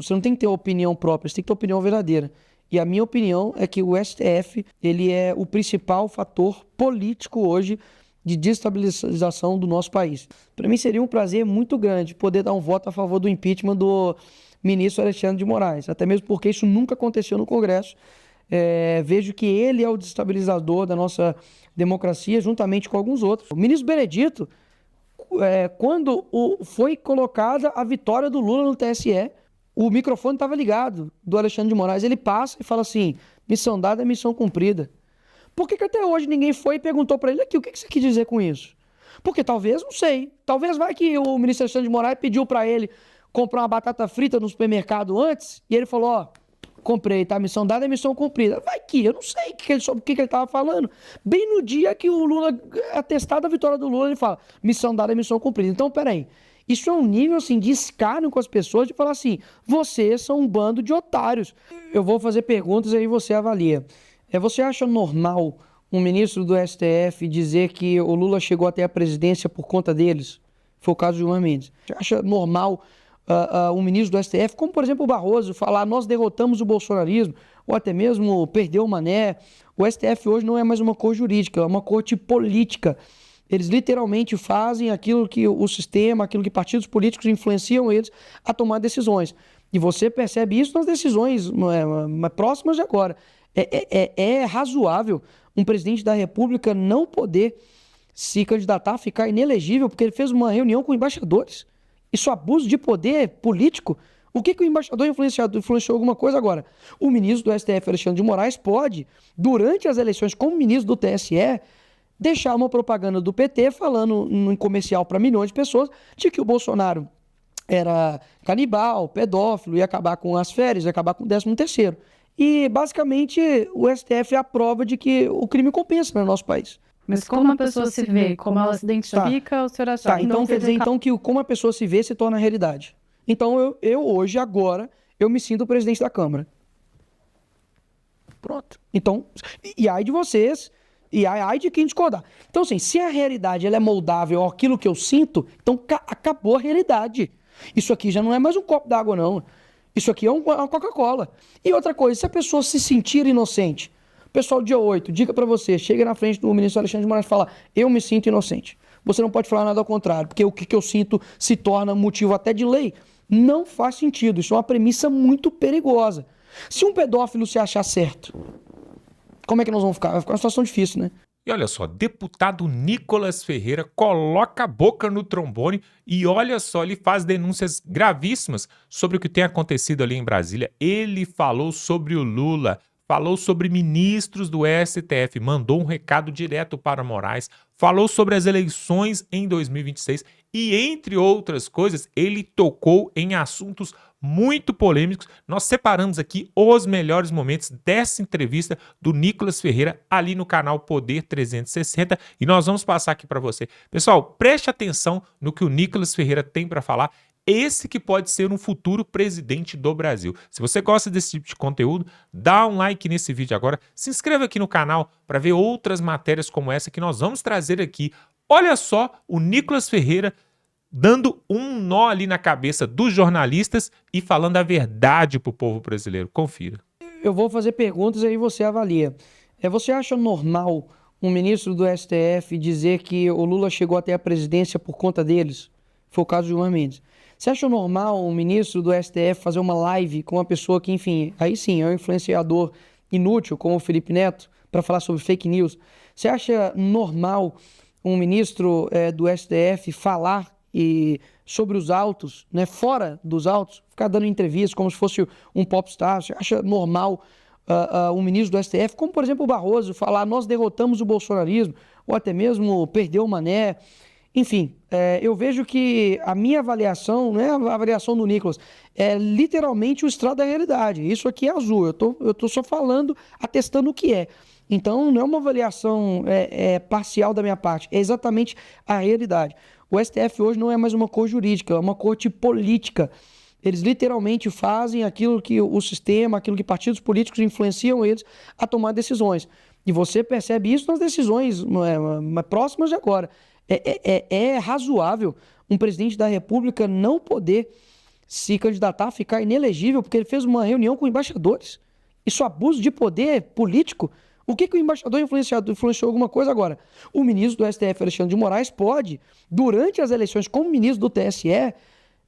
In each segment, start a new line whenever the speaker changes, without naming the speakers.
você não tem que ter opinião própria, você tem que ter opinião verdadeira. E a minha opinião é que o STF, ele é o principal fator político hoje de desestabilização do nosso país. Para mim seria um prazer muito grande poder dar um voto a favor do impeachment do ministro Alexandre de Moraes, até mesmo porque isso nunca aconteceu no Congresso. Vejo que ele é o desestabilizador da nossa democracia, juntamente com alguns outros. O ministro Benedito, quando foi colocada a vitória do Lula no TSE, o microfone estava ligado do Alexandre de Moraes. Ele passa e fala assim: missão dada é missão cumprida. Por que até hoje ninguém foi e perguntou para ele aqui o que você quis dizer com isso? Porque talvez, não sei, talvez vai que o ministro Alexandre de Moraes pediu para ele comprar uma batata frita no supermercado antes e ele falou: ó, comprei, tá? Missão dada é missão cumprida. Vai que, eu não sei sobre o que ele estava falando. Bem no dia que o Lula, atestado a vitória do Lula, ele fala: missão dada é missão cumprida. Então, peraí. Isso é um nível, assim, de escárnio com as pessoas, de falar assim: vocês são um bando de otários. Eu vou fazer perguntas e aí você avalia. Você acha normal um ministro do STF dizer que o Lula chegou até a presidência por conta deles? Foi o caso de Gilmar Mendes. Você acha normal um ministro do STF, como por exemplo o Barroso, falar: nós derrotamos o bolsonarismo, ou até mesmo perdeu o Mané? O STF hoje não é mais uma corte jurídica, é uma corte política. Eles literalmente fazem aquilo que o sistema, aquilo que partidos políticos influenciam eles a tomar decisões. E você percebe isso nas decisões próximas de agora. É razoável um presidente da República não poder se candidatar, ficar inelegível, porque ele fez uma reunião com embaixadores. Isso é abuso de poder político. O que o embaixador influenciou alguma coisa agora? O ministro do STF, Alexandre de Moraes, pode, durante as eleições, como ministro do TSE, deixar uma propaganda do PT falando num comercial para milhões de pessoas de que o Bolsonaro era canibal, pedófilo, ia acabar com as férias, ia acabar com o 13º. E, basicamente, o STF é a prova de que o crime compensa no nosso país.
Mas como a pessoa se vê, como ela se identifica, o senhor acha
que então quer dizer então que como a pessoa se vê se torna realidade. Então eu hoje, agora, eu me sinto o presidente da Câmara. Pronto. Então, e ai de vocês, e ai de quem discordar. Então, assim, se a realidade ela é moldável àquilo que eu sinto, então acabou a realidade. Isso aqui já não é mais um copo d'água, não. Isso aqui é uma Coca-Cola. E outra coisa, se a pessoa se sentir inocente, pessoal, dia 8, dica pra você, chega na frente do ministro Alexandre de Moraes e fala: eu me sinto inocente. Você não pode falar nada ao contrário, porque o que eu sinto se torna motivo até de lei. Não faz sentido, isso é uma premissa muito perigosa. Se um pedófilo se achar certo, como é que nós vamos ficar? Vai ficar uma situação difícil, né?
E olha só, deputado Nicolas Ferreira coloca a boca no trombone e olha só, ele faz denúncias gravíssimas sobre o que tem acontecido ali em Brasília. Ele falou sobre o Lula, falou sobre ministros do STF, mandou um recado direto para Moraes, falou sobre as eleições em 2026 e, entre outras coisas, ele tocou em assuntos muito polêmicos. Nós separamos aqui os melhores momentos dessa entrevista do Nicolas Ferreira ali no canal Poder 360 e nós vamos passar aqui para você. Pessoal, preste atenção no que o Nicolas Ferreira tem para falar. Esse que pode ser um futuro presidente do Brasil. Se você gosta desse tipo de conteúdo, dá um like nesse vídeo agora, se inscreva aqui no canal para ver outras matérias como essa que nós vamos trazer aqui. Olha só o Nicolas Ferreira dando um nó ali na cabeça dos jornalistas e falando a verdade para o povo brasileiro. Confira.
Eu vou fazer perguntas e aí você avalia. Você acha normal um ministro do STF dizer que o Lula chegou até a presidência por conta deles? Foi o caso de Gilmar Mendes. Você acha normal um ministro do STF fazer uma live com uma pessoa que, enfim, aí sim, é um influenciador inútil, como o Felipe Neto, para falar sobre fake news? Você acha normal um ministro do STF falar sobre os autos, né, fora dos autos, ficar dando entrevistas como se fosse um popstar? Você acha normal um ministro do STF, como por exemplo o Barroso, falar: nós derrotamos o bolsonarismo, ou até mesmo perdeu o Mané? Enfim, eu vejo que a minha avaliação, não é a avaliação do Nicolas, é literalmente o estrado da realidade. Isso aqui é azul, eu tô só falando, atestando o que é. Então não é uma avaliação parcial da minha parte, é exatamente a realidade. O STF hoje não é mais uma corte jurídica, é uma corte política. Eles literalmente fazem aquilo que o sistema, aquilo que partidos políticos influenciam eles a tomar decisões. E você percebe isso nas decisões próximas de agora. É razoável um presidente da República não poder se candidatar a ficar inelegível porque ele fez uma reunião com embaixadores. Isso é abuso de poder político. O que o embaixador influenciou alguma coisa agora? O ministro do STF, Alexandre de Moraes, pode, durante as eleições como ministro do TSE,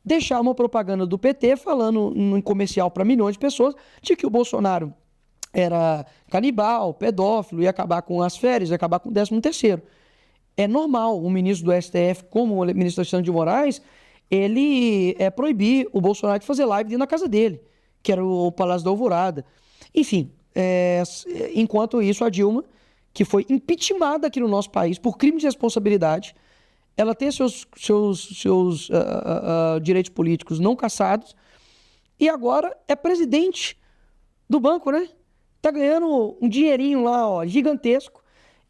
deixar uma propaganda do PT falando em comercial para milhões de pessoas de que o Bolsonaro era canibal, pedófilo, ia acabar com as férias, ia acabar com o 13º. É normal um ministro do STF, como o ministro Alexandre de Moraes, ele proibir o Bolsonaro de fazer live dentro da casa dele, que era o Palácio da Alvorada. Enfim, enquanto isso, a Dilma, que foi impeachmentada aqui no nosso país por crime de responsabilidade, ela tem seus direitos políticos não cassados e agora é presidente do banco, né? Tá ganhando um dinheirinho lá, ó, gigantesco,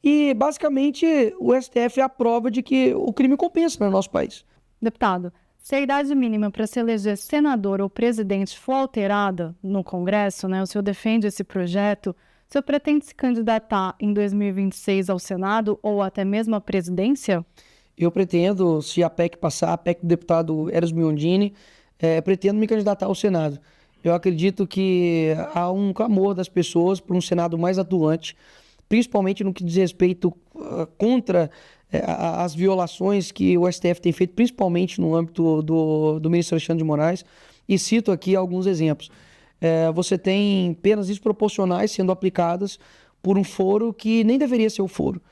e basicamente o STF é a prova de que o crime compensa no nosso país.
Deputado, se a idade mínima para se eleger senador ou presidente for alterada no Congresso, né, o senhor defende esse projeto, o senhor pretende se candidatar em 2026 ao Senado ou até mesmo à presidência?
Eu pretendo, se a PEC passar, a PEC do deputado Eros Biondini, pretendo me candidatar ao Senado. Eu acredito que há um clamor das pessoas por um Senado mais atuante, principalmente no que diz respeito contra as violações que o STF tem feito, principalmente no âmbito do ministro Alexandre de Moraes, e cito aqui alguns exemplos. Você tem penas desproporcionais sendo aplicadas por um foro que nem deveria ser o foro.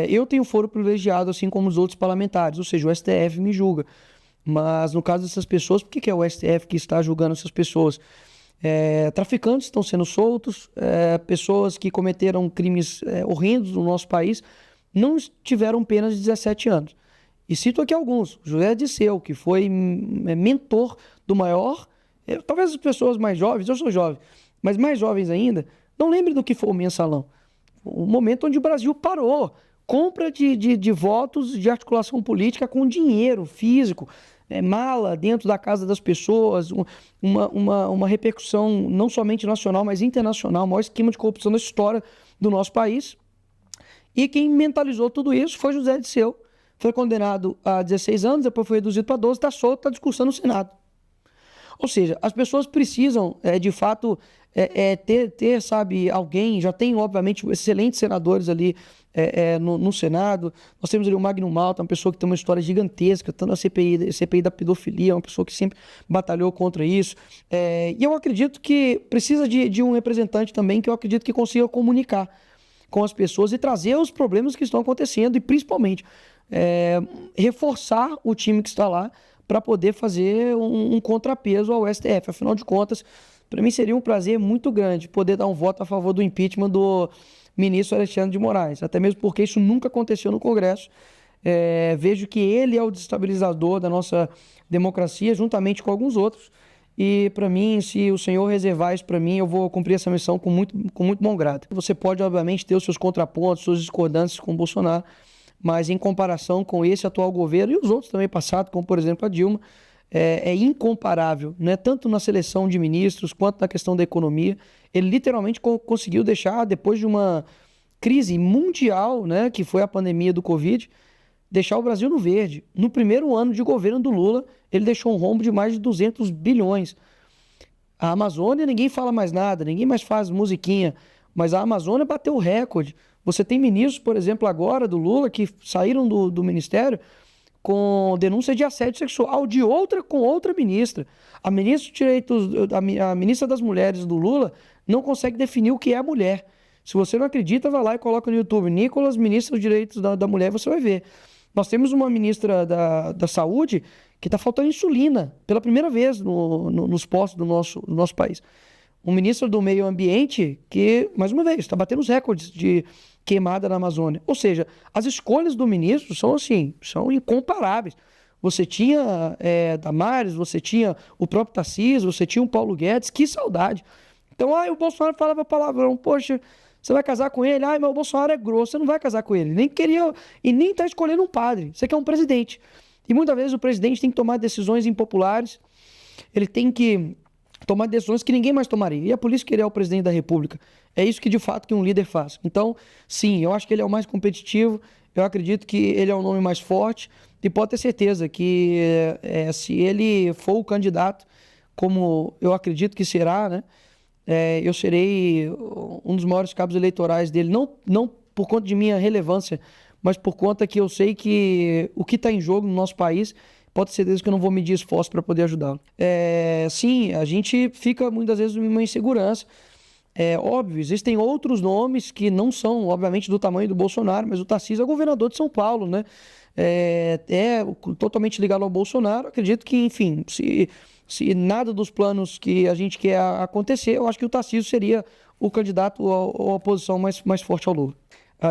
Eu tenho foro privilegiado, assim como os outros parlamentares, ou seja, o STF me julga. Mas no caso dessas pessoas, por que é o STF que está julgando essas pessoas? Traficantes estão sendo soltos, pessoas que cometeram crimes horrendos no nosso país não tiveram penas de 17 anos. E cito aqui alguns. José Disseu, que foi mentor do maior... talvez as pessoas mais jovens, eu sou jovem, mas mais jovens ainda, não lembrem do que foi o mensalão. O momento onde o Brasil parou. Compra de votos de articulação política com dinheiro físico, mala dentro da casa das pessoas, uma repercussão não somente nacional, mas internacional, o maior esquema de corrupção da história do nosso país. E quem mentalizou tudo isso foi José Disseu. Foi condenado a 16 anos, depois foi reduzido para 12, está solto, está discursando no Senado. Ou seja, as pessoas precisam, de fato, ter, sabe, alguém, já tem, obviamente, excelentes senadores ali no Senado. Nós temos ali o Magno Malta, uma pessoa que tem uma história gigantesca, tanto na CPI da pedofilia, uma pessoa que sempre batalhou contra isso. E eu acredito que precisa de um representante também que eu acredito que consiga comunicar com as pessoas e trazer os problemas que estão acontecendo e, principalmente, reforçar o time que está lá para poder fazer um contrapeso ao STF. Afinal de contas, para mim seria um prazer muito grande poder dar um voto a favor do impeachment do ministro Alexandre de Moraes, até mesmo porque isso nunca aconteceu no Congresso. Vejo que ele é o desestabilizador da nossa democracia, juntamente com alguns outros, e para mim, se o senhor reservar isso para mim, eu vou cumprir essa missão com muito bom grado. Você pode, obviamente, ter os seus contrapontos, suas discordâncias com o Bolsonaro, mas em comparação com esse atual governo e os outros também passados, como por exemplo a Dilma, é incomparável, né? Tanto na seleção de ministros quanto na questão da economia. Ele literalmente conseguiu deixar, depois de uma crise mundial, né, que foi a pandemia do Covid, deixar o Brasil no verde. No primeiro ano de governo do Lula, ele deixou um rombo de mais de 200 bilhões. A Amazônia, ninguém fala mais nada, ninguém mais faz musiquinha, mas a Amazônia bateu o recorde. Você tem ministros, por exemplo, agora do Lula, que saíram do ministério com denúncia de assédio sexual com outra ministra. A ministra de Direitos, a ministra das Mulheres do Lula não consegue definir o que é mulher. Se você não acredita, vai lá e coloca no YouTube Nicolas, ministra dos Direitos da Mulher, você vai ver. Nós temos uma ministra da Saúde que está faltando insulina pela primeira vez nos postos do nosso país. Um ministro do Meio Ambiente que, mais uma vez, está batendo os recordes de queimada na Amazônia. Ou seja, as escolhas do ministro são incomparáveis. Você tinha Damares, você tinha o próprio Tarcísio, você tinha o Paulo Guedes, que saudade. Então, o Bolsonaro falava palavrão, poxa, você vai casar com ele? Mas o Bolsonaro é grosso, você não vai casar com ele. Nem queria, e nem está escolhendo um padre, você quer um presidente. E muitas vezes o presidente tem que tomar decisões impopulares, ele tem que tomar decisões que ninguém mais tomaria. E é por isso que ele é o presidente da República. É isso que, de fato, que um líder faz. Então, sim, eu acho que ele é o mais competitivo, eu acredito que ele é o nome mais forte, E pode ter certeza que se ele for o candidato, como eu acredito que será, né? Eu serei um dos maiores cabos eleitorais dele, não por conta de minha relevância, mas por conta que eu sei que o que está em jogo no nosso país, pode ter certeza que eu não vou medir esforço para poder ajudá-lo. Sim, a gente fica muitas vezes numa insegurança. Óbvio, existem outros nomes que não são, obviamente, do tamanho do Bolsonaro, mas o Tarcísio é governador de São Paulo, né? Totalmente ligado ao Bolsonaro. Acredito que, enfim, se nada dos planos que a gente quer acontecer, eu acho que o Tarcísio seria o candidato ou a oposição mais forte ao Lula.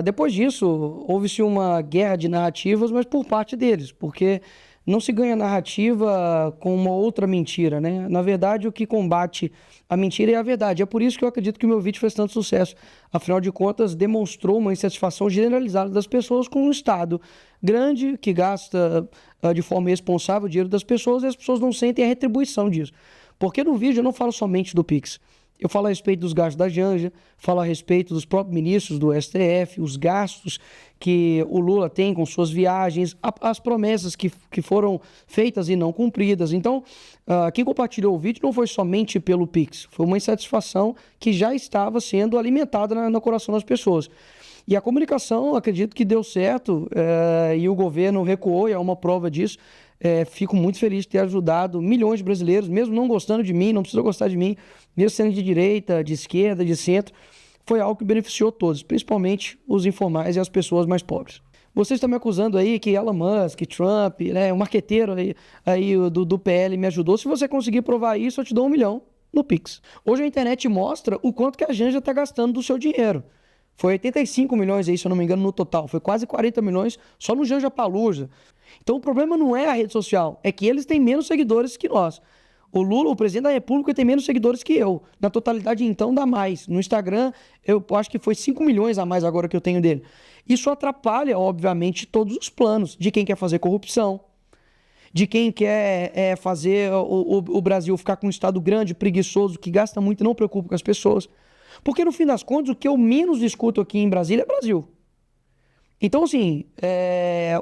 Depois disso, houve-se uma guerra de narrativas, mas por parte deles, porque não se ganha narrativa com uma outra mentira, né? Na verdade, o que combate a mentira é a verdade. É por isso que eu acredito que o meu vídeo fez tanto sucesso. Afinal de contas, demonstrou uma insatisfação generalizada das pessoas com um Estado grande que gasta de forma irresponsável o dinheiro das pessoas e as pessoas não sentem a retribuição disso. Porque no vídeo eu não falo somente do Pix. Eu falo a respeito dos gastos da Janja, falo a respeito dos próprios ministros do STF, os gastos que o Lula tem com suas viagens, as promessas que foram feitas e não cumpridas. Então, quem compartilhou o vídeo não foi somente pelo Pix, foi uma insatisfação que já estava sendo alimentada no coração das pessoas. E a comunicação, acredito que deu certo, e o governo recuou, e é uma prova disso. Fico muito feliz de ter ajudado milhões de brasileiros, mesmo não gostando de mim, não precisa gostar de mim, mesmo sendo de direita, de esquerda, de centro. Foi algo que beneficiou todos, principalmente os informais e as pessoas mais pobres. Vocês estão me acusando aí que Elon Musk, Trump, né, o marqueteiro aí do PL me ajudou. Se você conseguir provar isso, eu te dou 1 milhão no Pix. Hoje a internet mostra o quanto que a Janja está gastando do seu dinheiro. Foi 85 milhões aí, se eu não me engano, no total. Foi quase 40 milhões só no Janja Palusa. Então o problema não é a rede social, é que eles têm menos seguidores que nós. O Lula, o presidente da República, tem menos seguidores que eu. Na totalidade, então, dá mais. No Instagram, eu acho que foi 5 milhões a mais agora que eu tenho dele. Isso atrapalha, obviamente, todos os planos de quem quer fazer corrupção, de quem quer fazer o Brasil ficar com um Estado grande, preguiçoso, que gasta muito e não preocupa com as pessoas. Porque, no fim das contas, o que eu menos escuto aqui em Brasília é Brasil. Então, assim,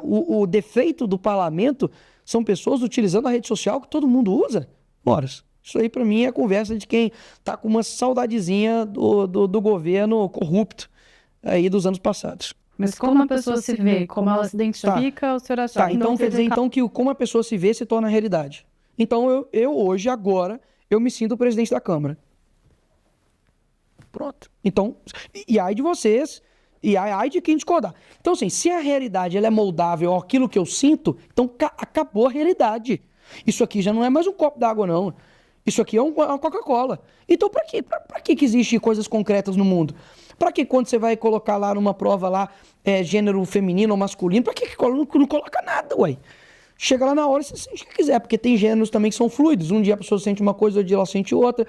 o defeito do parlamento são pessoas utilizando a rede social que todo mundo usa. Horas. Isso aí, pra mim, é a conversa de quem tá com uma saudadezinha do governo corrupto aí dos anos passados.
Mas como a pessoa se vê, como ela se identifica, o senhor acha?
Então quer dizer então que como a pessoa se vê se torna realidade. Então eu hoje, agora, eu me sinto o presidente da Câmara. Pronto. Então, e ai de vocês, e ai de quem discordar. Então, assim, se a realidade ela é moldável àquilo que eu sinto, então acabou a realidade. Isso aqui já não é mais um copo d'água, não. Isso aqui é uma Coca-Cola. Então, pra que existe coisas concretas no mundo? Pra que quando você vai colocar lá numa prova lá, gênero feminino ou masculino, pra que não coloca nada, ué? Chega lá na hora e você sente o que quiser, porque tem gêneros também que são fluidos. Um dia a pessoa sente uma coisa, outro dia ela sente outra.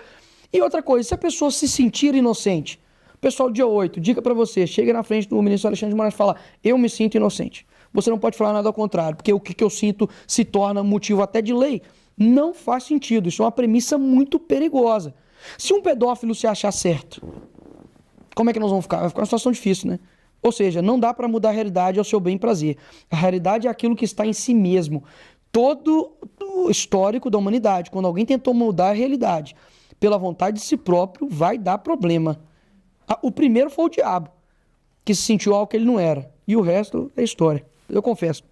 E outra coisa, se a pessoa se sentir inocente, pessoal, dia 8, dica pra você, chega na frente do ministro Alexandre de Moraes e fala, eu me sinto inocente. Você não pode falar nada ao contrário, porque o que eu sinto se torna motivo até de lei. Não faz sentido, isso é uma premissa muito perigosa. Se um pedófilo se achar certo, como é que nós vamos ficar? Vai ficar uma situação difícil, né? Ou seja, não dá para mudar a realidade ao seu bem e prazer. A realidade é aquilo que está em si mesmo. Todo o histórico da humanidade, quando alguém tentou mudar a realidade pela vontade de si próprio, vai dar problema. O primeiro foi o diabo, que se sentiu algo que ele não era. E o resto é história. Eu confesso,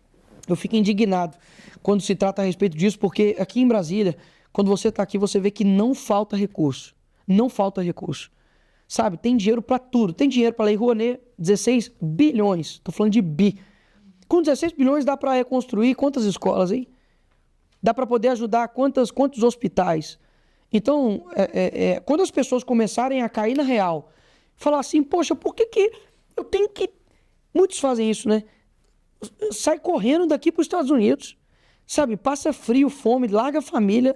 eu fico indignado quando se trata a respeito disso, porque aqui em Brasília, quando você está aqui, você vê que não falta recurso. Não falta recurso. Sabe, tem dinheiro para tudo. Tem dinheiro para a Lei Rouanet, 16 bilhões. Estou falando de bi. Com 16 bilhões dá para reconstruir quantas escolas, hein? Dá para poder ajudar quantos hospitais? Então, quando as pessoas começarem a cair na real, falar assim, poxa, por que eu tenho que... Muitos fazem isso, né? Sai correndo daqui para os Estados Unidos, sabe? Passa frio, fome, larga a família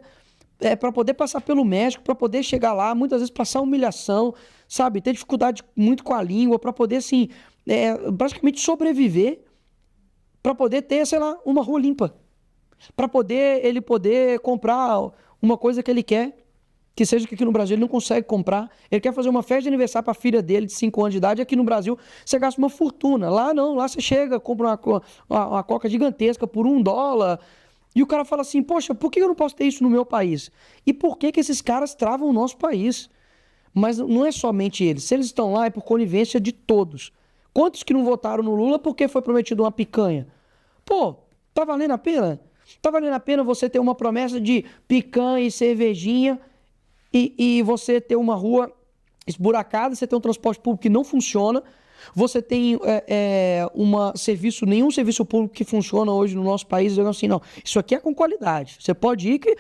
para poder passar pelo México, para poder chegar lá, muitas vezes passar humilhação, sabe? Ter dificuldade muito com a língua, para poder, assim, praticamente sobreviver, para poder ter, sei lá, uma rua limpa, para ele poder comprar uma coisa que ele quer. que seja que aqui no Brasil ele não consegue comprar. Ele quer fazer uma festa de aniversário para a filha dele de 5 anos de idade. Aqui no Brasil você gasta uma fortuna. Lá não, lá você chega, compra uma coca gigantesca por $1. E o cara fala assim, poxa, por que eu não posso ter isso no meu país? E por que esses caras travam o nosso país? Mas não é somente eles. Se eles estão lá é por conivência de todos. Quantos que não votaram no Lula porque foi prometido uma picanha? Pô, tá valendo a pena? Tá valendo a pena você ter uma promessa de picanha e cervejinha e você ter uma rua esburacada, você ter um transporte público que não funciona, você tem nenhum serviço público que funciona hoje no nosso país, dizendo assim, não, isso aqui é com qualidade, você pode ir que...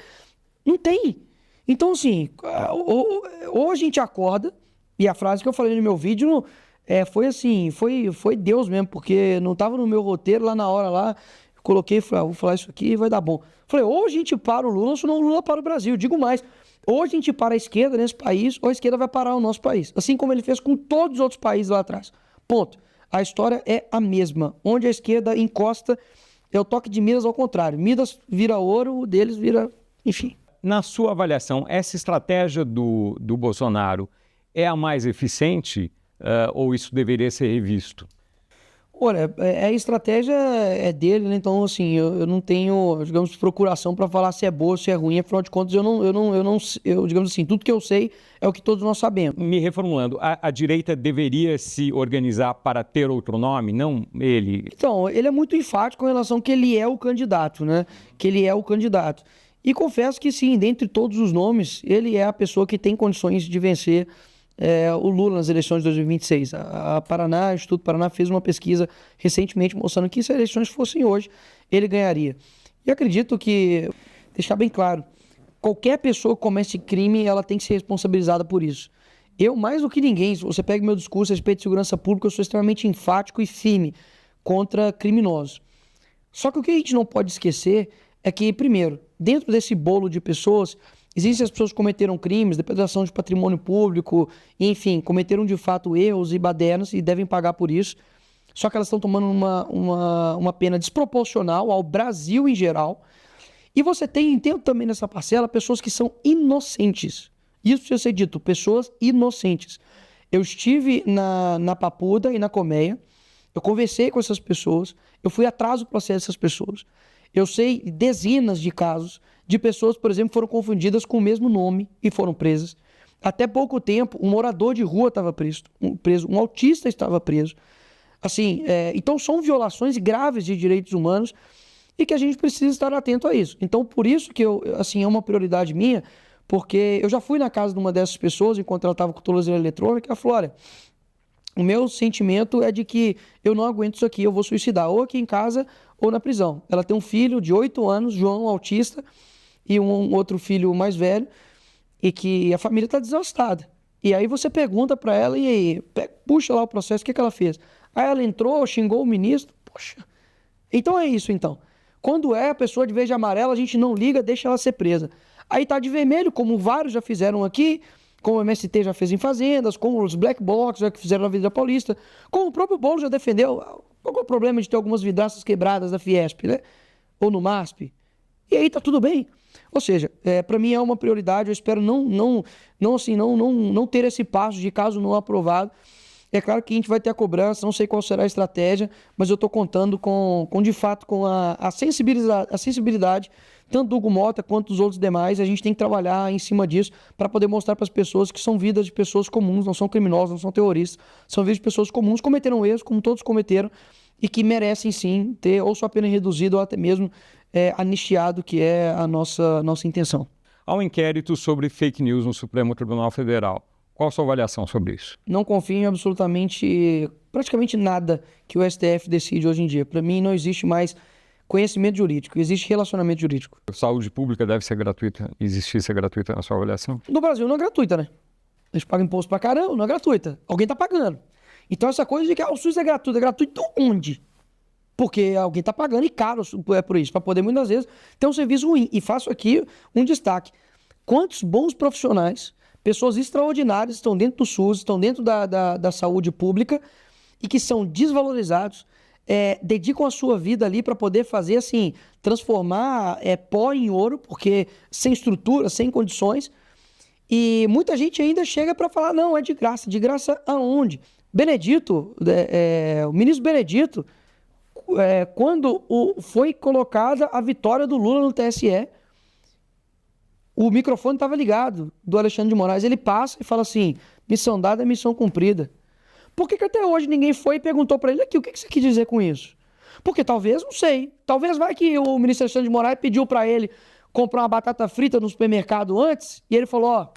Não tem. Então, assim, ou a gente acorda, e a frase que eu falei no meu vídeo foi assim, foi Deus mesmo, porque não estava no meu roteiro lá na hora, lá, eu coloquei, falei, vou falar isso aqui e vai dar bom. Falei, ou a gente para o Lula, ou senão o Lula para o Brasil. Digo mais, ou a gente para a esquerda nesse país, ou a esquerda vai parar o nosso país. Assim como ele fez com todos os outros países lá atrás. Ponto. A história é a mesma. Onde a esquerda encosta, é o toque de Midas ao contrário. Midas vira ouro, o deles vira... Enfim.
Na sua avaliação, essa estratégia do Bolsonaro é a mais eficiente ou isso deveria ser revisto?
Olha, a estratégia é dele, né? Então, assim, eu não tenho, digamos, procuração para falar se é boa ou se é ruim. Afinal de contas, digamos assim, tudo que eu sei é o que todos nós sabemos.
Me reformulando, a direita deveria se organizar para ter outro nome, não ele?
Então, ele é muito enfático em relação que ele é o candidato, né? Que ele é o candidato. E confesso que sim, dentre todos os nomes, ele é a pessoa que tem condições de vencer o Lula nas eleições de 2026. O Instituto Paraná fez uma pesquisa recentemente mostrando que se as eleições fossem hoje, ele ganharia. E acredito que, deixar bem claro, qualquer pessoa que comete crime, ela tem que ser responsabilizada por isso. Eu, mais do que ninguém, se você pega meu discurso a respeito de segurança pública, eu sou extremamente enfático e firme contra criminosos. Só que o que a gente não pode esquecer é que, primeiro, dentro desse bolo de pessoas, existem as pessoas que cometeram crimes, depredação de patrimônio público, enfim, cometeram de fato erros e badernas e devem pagar por isso. Só que elas estão tomando uma pena desproporcional ao Brasil em geral. E você tem também nessa parcela pessoas que são inocentes. Isso precisa ser dito, pessoas inocentes. Eu estive na Papuda e na Colmeia, eu conversei com essas pessoas, eu fui atrás do processo dessas pessoas. Eu sei dezenas de casos de pessoas, por exemplo, que foram confundidas com o mesmo nome e foram presas. Até pouco tempo, um morador de rua estava preso, um autista estava preso. Assim, então são violações graves de direitos humanos e que a gente precisa estar atento a isso. Então, por isso que é uma prioridade minha, porque eu já fui na casa de uma dessas pessoas, enquanto ela estava com tornozeleira eletrônica, e ela falou, olha, o meu sentimento é de que eu não aguento isso aqui, eu vou suicidar, ou aqui em casa ou na prisão. Ela tem um filho de 8 anos, João, autista, e um outro filho mais velho, e que a família está desgastada. E aí você pergunta para ela, e aí, puxa lá o processo, o que ela fez? Aí ela entrou, xingou o ministro, poxa. Então é isso, então. Quando a pessoa de verde e amarela, a gente não liga, deixa ela ser presa. Aí tá de vermelho, como vários já fizeram aqui, como o MST já fez em fazendas, como os black blocs já fizeram na Avenida Paulista, como o próprio Boulos já defendeu. Qual é o problema de ter algumas vidraças quebradas da Fiesp, né? Ou no MASP? E aí tá tudo bem. Ou seja, para mim é uma prioridade, eu espero não ter esse passo de caso não aprovado. É claro que a gente vai ter a cobrança, não sei qual será a estratégia, mas eu estou contando de fato com a sensibilidade tanto do Hugo Mota quanto dos outros demais. A gente tem que trabalhar em cima disso para poder mostrar para as pessoas que são vidas de pessoas comuns, não são criminosos, não são terroristas, são vidas de pessoas comuns, cometeram erros, como todos cometeram, e que merecem sim ter ou sua pena reduzida ou até mesmo anistiado, que é a nossa intenção.
Ao inquérito sobre fake news no Supremo Tribunal Federal, qual a sua avaliação sobre isso?
Não confio em praticamente nada que o STF decide hoje em dia. Para mim não existe mais conhecimento jurídico, existe relacionamento jurídico.
Saúde pública deve ser gratuita, existir ser gratuita na sua avaliação?
No Brasil não é gratuita, né? A gente paga imposto pra caramba, não é gratuita. Alguém tá pagando. Então essa coisa de que o SUS é gratuito onde? Porque alguém tá pagando e caro por isso, para poder muitas vezes ter um serviço ruim. E faço aqui um destaque. Quantos bons profissionais, pessoas extraordinárias estão dentro do SUS, estão dentro da saúde pública e que são desvalorizados, dedicam a sua vida ali para poder fazer assim, transformar pó em ouro, porque sem estrutura, sem condições, E muita gente ainda chega para falar, não, é de graça. De graça aonde? Benedito, o ministro Benedito, quando foi colocada a vitória do Lula no TSE, o microfone estava ligado do Alexandre de Moraes. Ele passa e fala assim, missão dada é missão cumprida. Por que até hoje ninguém foi e perguntou para ele aqui, o que você quis dizer com isso? Porque talvez, não sei, talvez vai que o ministro Alexandre de Moraes pediu para ele comprar uma batata frita no supermercado antes, e ele falou, ó,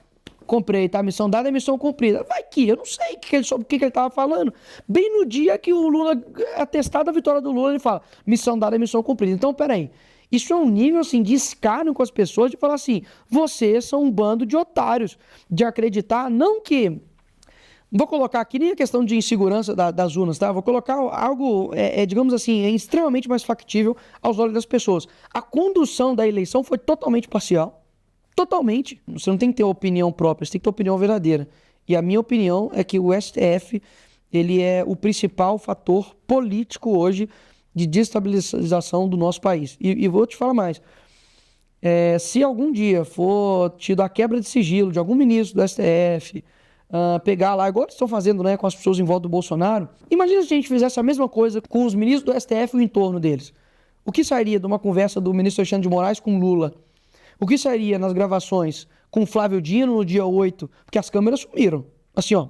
comprei, tá? Missão dada é missão cumprida. Vai que, eu não sei sobre o que ele estava falando. Bem no dia que o Lula, atestado a vitória do Lula, ele fala, missão dada é missão cumprida. Então, peraí, isso é um nível, assim, de escárnio com as pessoas, de falar assim, vocês são um bando de otários, de acreditar, não que... Vou colocar aqui nem a questão de insegurança das urnas, tá? Vou colocar algo, digamos assim, extremamente mais factível aos olhos das pessoas. A condução da eleição foi totalmente parcial. Totalmente. Você não tem que ter opinião própria, você tem que ter opinião verdadeira. E a minha opinião é que o STF, ele é o principal fator político hoje de desestabilização do nosso país. E vou te falar mais. Se algum dia for tido a quebra de sigilo de algum ministro do STF... pegar lá, igual eles estão fazendo, né, com as pessoas em volta do Bolsonaro. Imagina se a gente fizesse a mesma coisa com os ministros do STF e o entorno deles. O que sairia de uma conversa do ministro Alexandre de Moraes com Lula? O que sairia nas gravações com Flávio Dino no dia 8? Porque as câmeras sumiram. Assim, ó,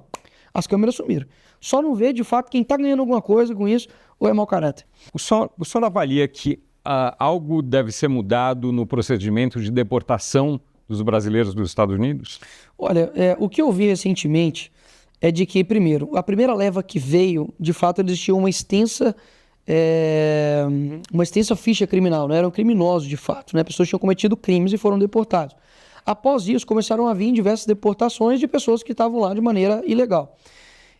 as câmeras sumiram. Só não vê, de fato, quem está ganhando alguma coisa com isso ou é mau caráter.
O senhor avalia que algo deve ser mudado no procedimento de deportação dos brasileiros dos Estados Unidos?
Olha, o que eu vi recentemente é de que, primeiro, a primeira leva que veio, de fato, eles tinham uma extensa ficha criminal, né? Eram criminosos, de fato, né? Pessoas tinham cometido crimes e foram deportados. Após isso, começaram a vir diversas deportações de pessoas que estavam lá de maneira ilegal.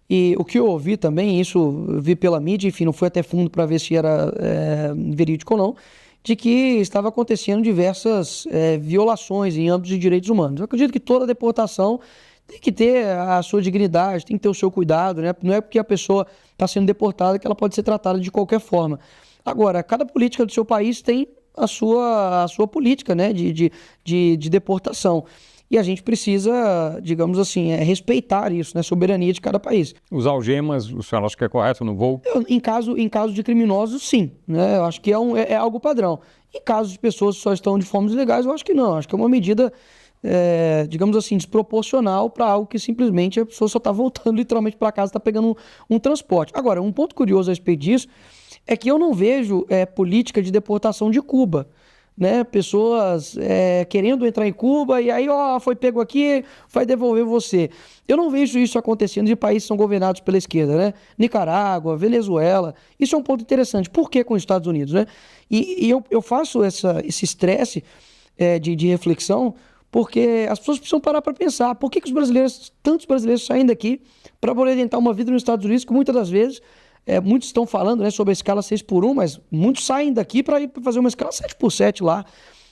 E o que eu ouvi também, isso eu vi pela mídia, enfim, não fui até fundo para ver se era verídico ou não, de que estava acontecendo diversas violações em âmbitos de direitos humanos. Eu acredito que toda deportação tem que ter a sua dignidade, tem que ter o seu cuidado, né? Não é porque a pessoa está sendo deportada que ela pode ser tratada de qualquer forma. Agora, cada política do seu país tem a sua política, né, de deportação. E a gente precisa, digamos assim, respeitar isso, né? Soberania de cada país.
Os algemas, o senhor acha que é correto no voo?
Em caso de criminosos, sim, né? Eu acho que é algo padrão. Em caso de pessoas que só estão de formas ilegais, eu acho que não. Acho que é uma medida, digamos assim, desproporcional para algo que simplesmente a pessoa só está voltando literalmente para casa, está pegando um transporte. Agora, um ponto curioso a respeito disso é que eu não vejo política de deportação de Cuba. Né, pessoas querendo entrar em Cuba e aí, foi pego aqui, vai devolver você. Eu não vejo isso acontecendo de países que são governados pela esquerda, né? Nicarágua, Venezuela. Isso é um ponto interessante. Por que com os Estados Unidos, né? E eu faço esse estresse de reflexão porque as pessoas precisam parar para pensar. Por que tantos brasileiros saem daqui para poder tentar uma vida nos Estados Unidos que muitas das vezes muitos estão falando, né, sobre a escala 6x1, mas muitos saem daqui para ir fazer uma escala 7x7 lá.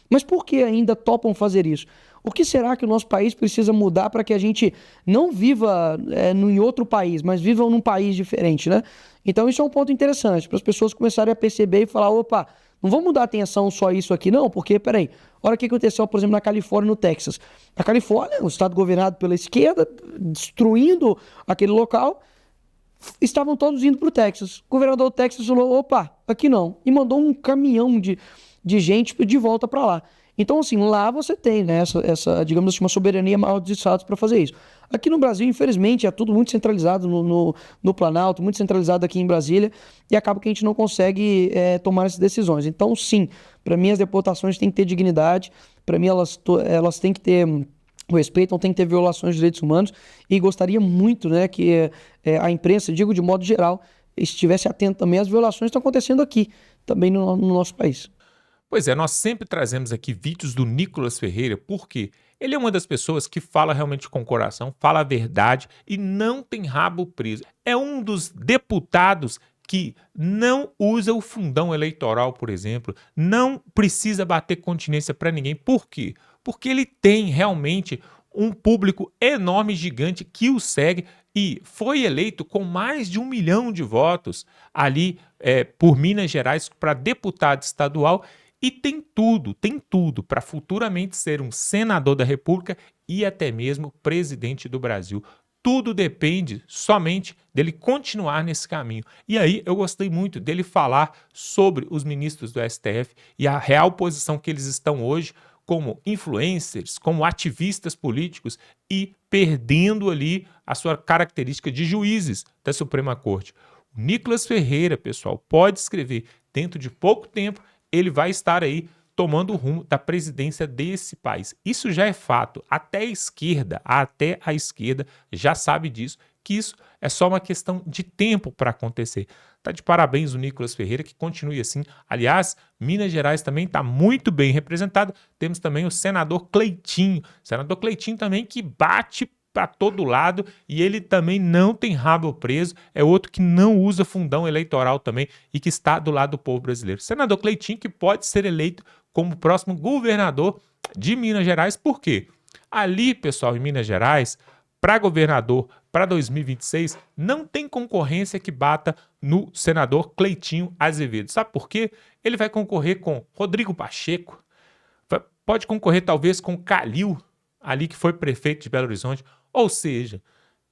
Mas por que ainda topam fazer isso? O que será que o nosso país precisa mudar para que a gente não viva em outro país, mas viva num país diferente, né? Então isso é um ponto interessante, para as pessoas começarem a perceber e falar, opa, não vamos mudar a atenção só isso aqui não, porque, peraí, olha o que aconteceu, por exemplo, na Califórnia e no Texas. Na Califórnia, um estado governado pela esquerda, destruindo aquele local, estavam todos indo para o Texas. O governador do Texas falou, opa, aqui não. E mandou um caminhão de gente de volta para lá. Então, assim, lá você tem, né, essa, digamos assim, uma soberania maior dos estados para fazer isso. Aqui no Brasil, infelizmente, é tudo muito centralizado no Planalto, muito centralizado aqui em Brasília, e acaba que a gente não consegue tomar essas decisões. Então, sim, para mim as deportações têm que ter dignidade, para mim elas têm que ter o respeito, não tem que ter violações de direitos humanos, e gostaria muito, né, que a imprensa, digo de modo geral, estivesse atento também às violações que estão acontecendo aqui, também no nosso país.
Pois é, nós sempre trazemos aqui vídeos do Nicolas Ferreira, porque ele é uma das pessoas que fala realmente com o coração, fala a verdade e não tem rabo preso. É um dos deputados que não usa o fundão eleitoral, por exemplo, não precisa bater continência para ninguém. Por quê? Porque ele tem realmente um público enorme, gigante, que o segue e foi eleito com mais de 1 milhão de votos ali por Minas Gerais para deputado estadual e tem tudo para futuramente ser um senador da República e até mesmo presidente do Brasil. Tudo depende somente dele continuar nesse caminho. E aí eu gostei muito dele falar sobre os ministros do STF e a real posição que eles estão hoje como influencers, como ativistas políticos e perdendo ali a sua característica de juízes da Suprema Corte. O Nicolas Ferreira, pessoal, pode escrever, dentro de pouco tempo ele vai estar aí tomando o rumo da presidência desse país. Isso já é fato. Até a esquerda já sabe disso, que isso é só uma questão de tempo para acontecer. Tá de parabéns o Nicolas Ferreira, que continue assim. Aliás, Minas Gerais também está muito bem representado. Temos também o senador Cleitinho. Senador Cleitinho também que bate para todo lado e ele também não tem rabo preso, é outro que não usa fundão eleitoral também e que está do lado do povo brasileiro. Senador Cleitinho que pode ser eleito como próximo governador de Minas Gerais, por quê? Ali, pessoal, em Minas Gerais, para governador para 2026, não tem concorrência que bata no senador Cleitinho Azevedo. Sabe por quê? Ele vai concorrer com Rodrigo Pacheco, pode concorrer talvez com Calil, ali que foi prefeito de Belo Horizonte. Ou seja,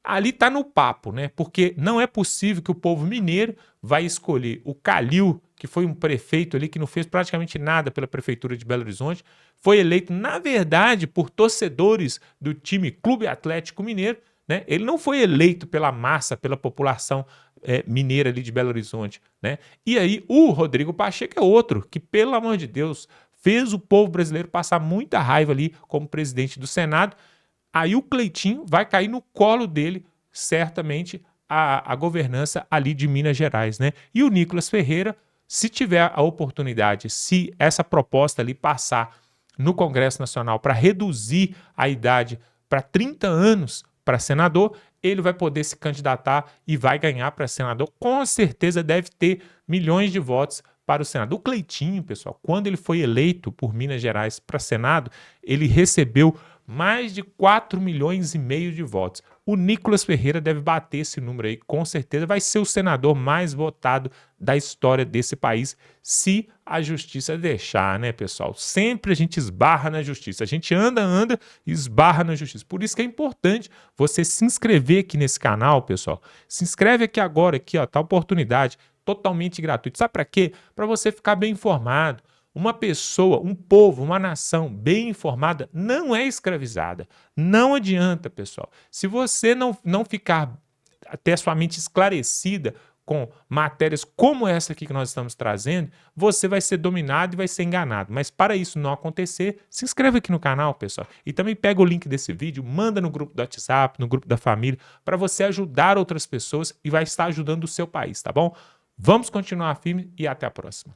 ali está no papo, né? Porque não é possível que o povo mineiro vai escolher o Calil, que foi um prefeito ali que não fez praticamente nada pela prefeitura de Belo Horizonte, foi eleito, na verdade, por torcedores do time Clube Atlético Mineiro, né? Ele não foi eleito pela massa, pela população mineira ali de Belo Horizonte, né? E aí o Rodrigo Pacheco é outro que, pelo amor de Deus, fez o povo brasileiro passar muita raiva ali como presidente do Senado. Aí o Cleitinho vai cair no colo dele, certamente, a governança ali de Minas Gerais, né? E o Nicolas Ferreira, se tiver a oportunidade, se essa proposta ali passar no Congresso Nacional para reduzir a idade para 30 anos para senador, ele vai poder se candidatar e vai ganhar para senador. Com certeza deve ter milhões de votos para o Senado. O Cleitinho, pessoal, quando ele foi eleito por Minas Gerais para Senado, ele recebeu mais de 4,5 milhões de votos. O Nicolas Ferreira deve bater esse número aí, com certeza vai ser o senador mais votado da história desse país, se a justiça deixar, né, pessoal? Sempre a gente esbarra na justiça, a gente anda e esbarra na justiça. Por isso que é importante você se inscrever aqui nesse canal, pessoal. Se inscreve aqui agora, aqui, ó, tá a oportunidade, totalmente gratuito. Sabe para quê? Para você ficar bem informado. Uma pessoa, um povo, uma nação bem informada não é escravizada. Não adianta, pessoal. Se você não ficar até sua mente esclarecida com matérias como essa aqui que nós estamos trazendo, você vai ser dominado e vai ser enganado. Mas para isso não acontecer, se inscreve aqui no canal, pessoal. E também pega o link desse vídeo, manda no grupo do WhatsApp, no grupo da família, para você ajudar outras pessoas e vai estar ajudando o seu país, tá bom? Vamos continuar firme e até a próxima.